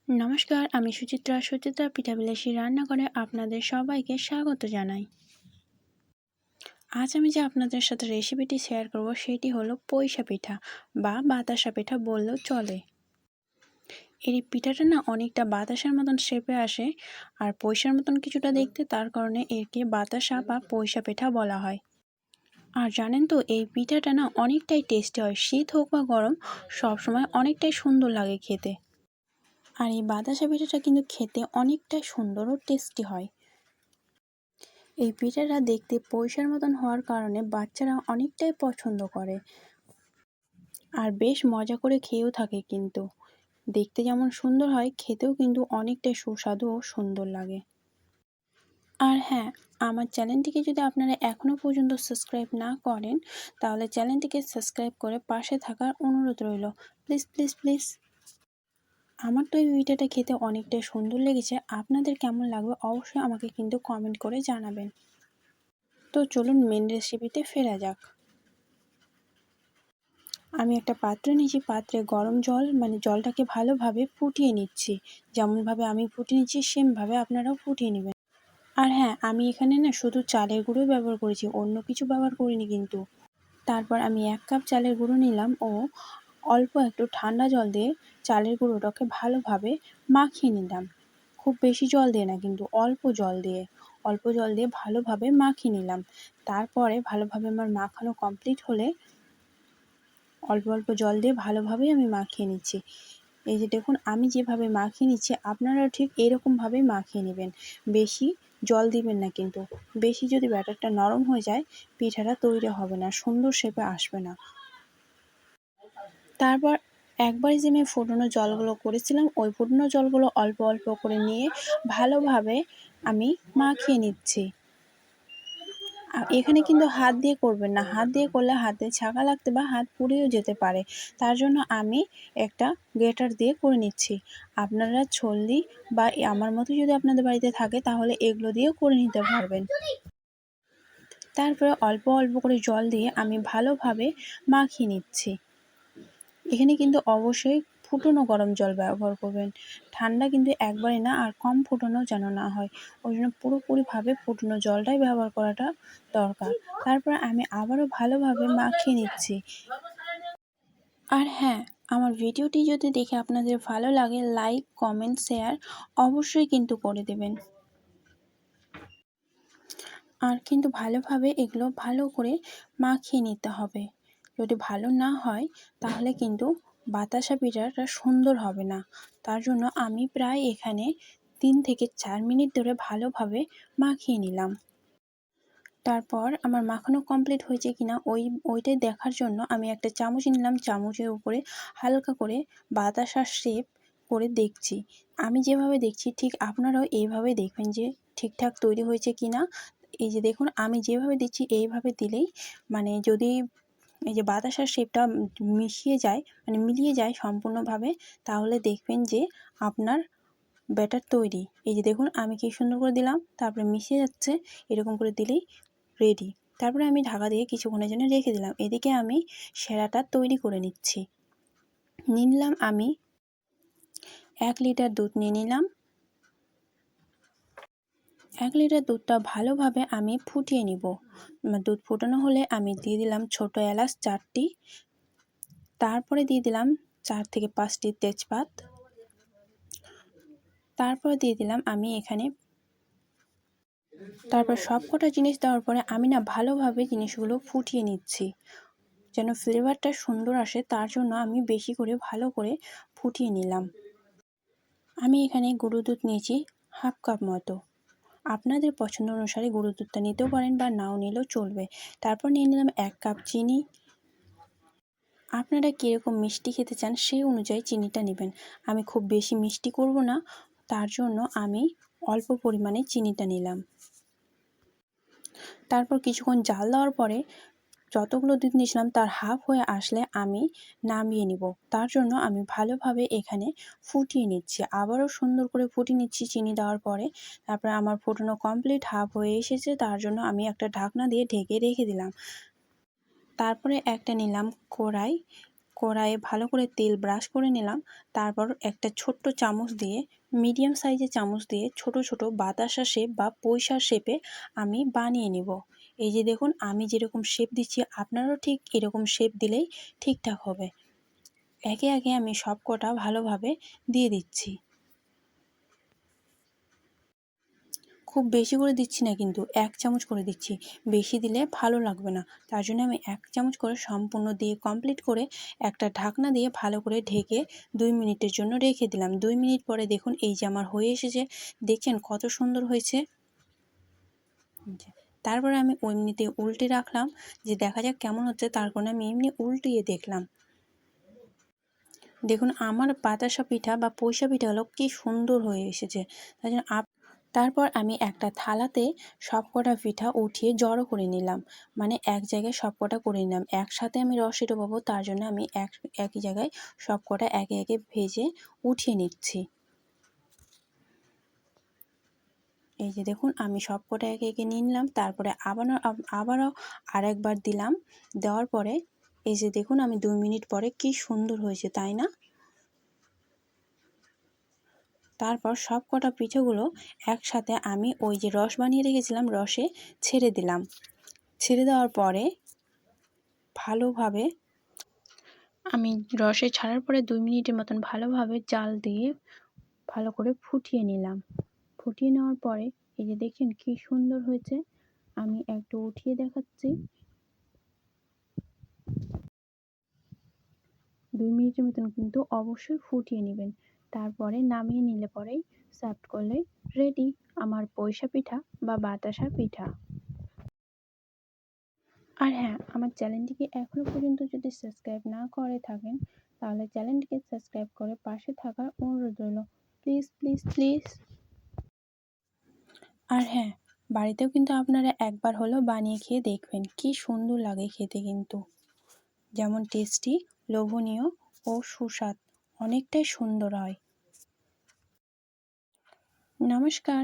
নমস্কার, আমি সুচিত্রা পিঠাবিলাসী রান্নাঘরে আপনাদের সবাইকে স্বাগত জানাই। আজ আমি যে আপনাদের সাথে রেসিপিটি শেয়ার করব সেটি হলো পয়সা পিঠা বা বাতাসা পিঠা বললেও চলে। এই পিঠাটা না অনেকটা বাতাসার মতন শেপে আসে আর পয়সার মতন কিছুটা দেখতে, তার কারণে একে বাতাসা বা পয়সা পিঠা বলা হয়। আর জানেন তো, এই পিঠাটা না অনেকটাই টেস্টি হয়, শীত হোক বা গরম সবসময় অনেকটাই সুন্দর লাগে খেতে। আর এই বাতাসা পিঠাটা কিন্তু খেতে অনেকটাই সুন্দর ও টেস্টি হয়। এই পিঠাটা দেখতে পয়সার মতন হওয়ার কারণে বাচ্চারা অনেকটাই পছন্দ করে আর বেশ মজা করে খেয়েও থাকে। কিন্তু দেখতে যেমন সুন্দর হয়, খেতেও কিন্তু অনেকটাই সুস্বাদু ও সুন্দর লাগে। আর হ্যাঁ, আমার চ্যানেলটিকে যদি আপনারা এখনও পর্যন্ত সাবস্ক্রাইব না করেন তাহলে চ্যানেলটিকে সাবস্ক্রাইব করে পাশে থাকার অনুরোধ রইল। Please please please. আমার তো এই পিঠাটা খেতে অনেকটাই সুন্দর লেগেছে। আপনাদের কেমন লাগবে অবশ্যই আমাকে কিন্তু কমেন্ট করে জানাবেন। তো চলুন মেন রেসিপিতে ফেরা যাক। আমি একটা পাত্র নিয়েছি, পাত্রে গরম জল জলটাকে ভালোভাবে ফুটিয়ে নিচ্ছি। যেমনভাবে আমি ফুটিয়ে নিচ্ছি সেমভাবে আপনারাও ফুটিয়ে নেবেন। আর হ্যাঁ, আমি এখানে না শুধু চালের গুঁড়োই ব্যবহার করেছি, অন্য কিছু ব্যবহার করিনি কিন্তু। তারপর আমি 1 কাপ চালের গুঁড়ো নিলাম ও অল্প একটু ঠান্ডা জল দিয়ে চালের গুঁড়োটাকে ভালোভাবে মাখিয়ে নিলাম। খুব বেশি জল দিয়ে না কিন্তু অল্প জল দিয়ে ভালোভাবে মাখিয়ে নিলাম। তারপরে ভালোভাবে আমার মাখানো কমপ্লিট হলে অল্প অল্প জল দিয়ে ভালোভাবেই আমি মাখিয়ে নিচ্ছি। এই যে দেখুন, আমি যেভাবে মাখিয়ে নিচ্ছি আপনারাও ঠিক এরকমভাবেই মাখিয়ে নেবেন। বেশি জল দিবেন না কিন্তু। বেশি যদি ব্যাটারটা নরম হয়ে যায় পিঠাটা তৈরি হবে না, সুন্দর শেপে আসবে না। তারপর একবারে যে আমি ফুটানো জলগুলো করেছিলাম ওই ফুটানো জলগুলো অল্প অল্প করে নিয়ে ভালোভাবে আমি মাখিয়ে নিচ্ছি। এখানে কিন্তু হাত দিয়ে করবেন না, হাত দিয়ে করলে হাতে ছাঁকা লাগতে বা হাত পুড়েও যেতে পারে। তার জন্য আমি একটা গ্রেটার দিয়ে করে নিচ্ছি। আপনারা ছল্লি বা আমার মতো যদি আপনাদের বাড়িতে থাকে তাহলে এগুলো দিয়েও করে নিতে পারবেন। তারপরে অল্প অল্প করে জল দিয়ে আমি ভালোভাবে মাখিয়ে নিচ্ছি। এখানে কিন্তু অবশ্যই ফুটানো গরম জল ব্যবহার করবেন, ঠান্ডা কিন্তু একবারে না, আর কম ফুটানো যেন না হয়। ওই জন্য পুরোপুরিভাবে ফুটানো জলটাই ব্যবহার করাটা দরকার। তারপর আমি আবারও ভালোভাবে মাখিয়ে নিচ্ছি। আর হ্যাঁ, আমার ভিডিওটি যদি দেখে আপনাদের ভালো লাগে লাইক কমেন্ট শেয়ার অবশ্যই কিন্তু করে দেবেন। আর কিন্তু ভালোভাবে এগুলো ভালো করে মাখিয়ে নিতে হবে। যদি ভালো না হয় তাহলে কিন্তু বাতাসা পিঠাটা সুন্দর হবে না। তার জন্য আমি প্রায় এখানে 3 থেকে 4 মিনিট ধরে ভালোভাবে মাখিয়ে নিলাম। তারপর আমার মাখানো কমপ্লিট হয়েছে কিনা ওইটাই দেখার জন্য আমি একটা চামচ নিলাম, চামচের উপরে হালকা করে বাতাসার শেপ করে দেখছি। আমি যেভাবে দেখছি ঠিক আপনারাও এইভাবে দেখবেন যে ঠিকঠাক তৈরি হয়েছে কিনা। এই যে দেখুন, আমি যেভাবে দিচ্ছি এইভাবে দিলেই যদি এই যে বাতাসার শেপটা মিলিয়ে যায় সম্পূর্ণভাবে, তাহলে দেখবেন যে আপনার ব্যাটার তৈরি। এই যে দেখুন, আমি কি সুন্দর করে দিলাম, তারপরে মিশিয়ে যাচ্ছে, এরকম করে দিলেই রেডি। তারপরে আমি ঢাকা দিয়ে কিছুক্ষণের জন্য রেখে দিলাম। এদিকে আমি সেরাটা তৈরি করে নিচ্ছি। নিলাম আমি 1 লিটার দুধ নিয়ে নিলাম। 1 লিটার দুধটা ভালোভাবে আমি ফুটিয়ে নিব। দুধ ফোটানো হলে আমি দিয়ে দিলাম ছোট এলাচ 4টি। তারপরে দিয়ে দিলাম 4 থেকে 5টি তেজপাত। তারপর দিয়ে দিলাম আমি এখানে। তারপর সবকটা জিনিস দেওয়ার পরে আমি ভালোভাবে জিনিসগুলো ফুটিয়ে নিচ্ছি। যেন ফ্লেভারটা সুন্দর আসে তার জন্য আমি বেশি করে ভালো করে ফুটিয়ে নিলাম। আমি এখানে গুঁড়ো দুধ নিয়েছি 1/2 কাপ মতো। আপনাদের পছন্দ অনুসারে গুঁড়ো দুধটা নিতেও পারেন বা নাও নিলেও চলবে। তারপর নিয়ে নিলাম 1 কাপ চিনি। আপনারা কীরকম মিষ্টি খেতে চান সেই অনুযায়ী চিনিটা নেবেন। আমি খুব বেশি মিষ্টি করব না, তার জন্য আমি অল্প পরিমাণে চিনিটা নিলাম। তারপর কিছুক্ষণ জাল দেওয়ার পরে যতগুলো দুধ নিয়েছিলাম তার হাফ হয়ে আসলে আমি নামিয়ে নিব। তার জন্য আমি ভালোভাবে এখানে ফুটিয়ে নিচ্ছি, আবারও সুন্দর করে ফুটিয়ে নিচ্ছি চিনি দেওয়ার পরে। তারপরে আমার ফোটানো কমপ্লিট হাফ হয়ে এসেছে, তার জন্য আমি একটা ঢাকনা দিয়ে ঢেকে রেখে দিলাম। তারপরে একটা নিলাম কড়াই, কড়াইয়ে ভালো করে তেল ব্রাশ করে নিলাম। তারপর একটা ছোট্ট চামচ দিয়ে, মিডিয়াম সাইজের চামচ দিয়ে ছোট ছোট বাতাসা শেপ বা পয়সার শেপে আমি বানিয়ে নিব। এই যে দেখুন আমি যেরকম শেপ দিচ্ছি আপনারাও ঠিক এরকম শেপ দিলেই ঠিকঠাক হবে। একে একে আমি সব কটা ভালোভাবে দিয়ে দিচ্ছি। খুব বেশি করে দিচ্ছি না, কিন্তু 1 চামচ করে দিচ্ছি। বেশি দিলে ভালো লাগবে না। তার জন্য আমি 1 চামচ করে সম্পূর্ণ দিয়ে কমপ্লিট করে একটা ঢাকনা দিয়ে ভালো করে ঢেকে 2 মিনিটের জন্য রেখে দিলাম। 2 মিনিট পরে দেখুন এই যে আমার হয়ে এসেছে। দেখছেন কত সুন্দর হয়েছে। তারপরে আমি এমনিতে উল্টে রাখলাম যে দেখা যাক কেমন হচ্ছে। তারপরে আমি এমনি উল্টিয়ে দেখলাম। দেখুন আমার বাতাসা পিঠা বা পয়সা পিঠাগুলো কি সুন্দর হয়ে এসেছে। তাই জন্য তারপর আমি একটা থালাতে সবকটা পিঠা উঠিয়ে জড়ো করে নিলাম। মানে এক জায়গায় সবকটা করে নিলাম। একসাথে আমি রসে ডোবাবো, তার জন্য আমি একই জায়গায় সবকটা একে একে ভেজে উঠিয়ে নিচ্ছি। এই যে দেখুন আমি সবকটা একে একে নিয়ে নিলাম। তারপরে আবারও আরেকবার দিলাম। দেওয়ার পরে এই যে দেখুন আমি 2 মিনিট পরে কি সুন্দর হয়েছে, তাই না? তারপর সবকটা পিঠেগুলো একসাথে আমি ওই যে রস বানিয়ে রেখেছিলাম, রসে ছেড়ে দিলাম। ছেড়ে দেওয়ার পরে ভালোভাবে আমি রসে ছাড়ার পরে 2 মিনিটের মতন ভালোভাবে জাল দিয়ে ভালো করে ফুটিয়ে নিলাম। ফুটিয়ে নেওয়ার পরে এই যে দেখেন কি সুন্দর হয়েছে। আমি একটু উঠিয়ে দেখাচ্ছি। 2 মিনিটের মতন কিন্তু অবশ্যই ফুটিয়ে নেবেন। তারপরে নামিয়ে নিলে পরেই সার্ভ করলেই রেডি আমার পয়সা পিঠা বা বাতাসা পিঠা। আর হ্যাঁ, আমার চ্যানেলটিকে এখনো পর্যন্ত যদি সাবস্ক্রাইব না করে থাকেন, তাহলে চ্যানেলটিকে সাবস্ক্রাইব করে পাশে থাকার অনুরোধ রইল। Please please please. আর হ্যাঁ, বাড়িতেও কিন্তু আপনারা একবার হলেও বানিয়ে খেয়ে দেখবেন, কি সুন্দর লাগে খেতে কিন্তু। যেমন টেস্টি, লোভনীয় ও সুস্বাদ, অনেকটাই সুন্দর হয়। নমস্কার।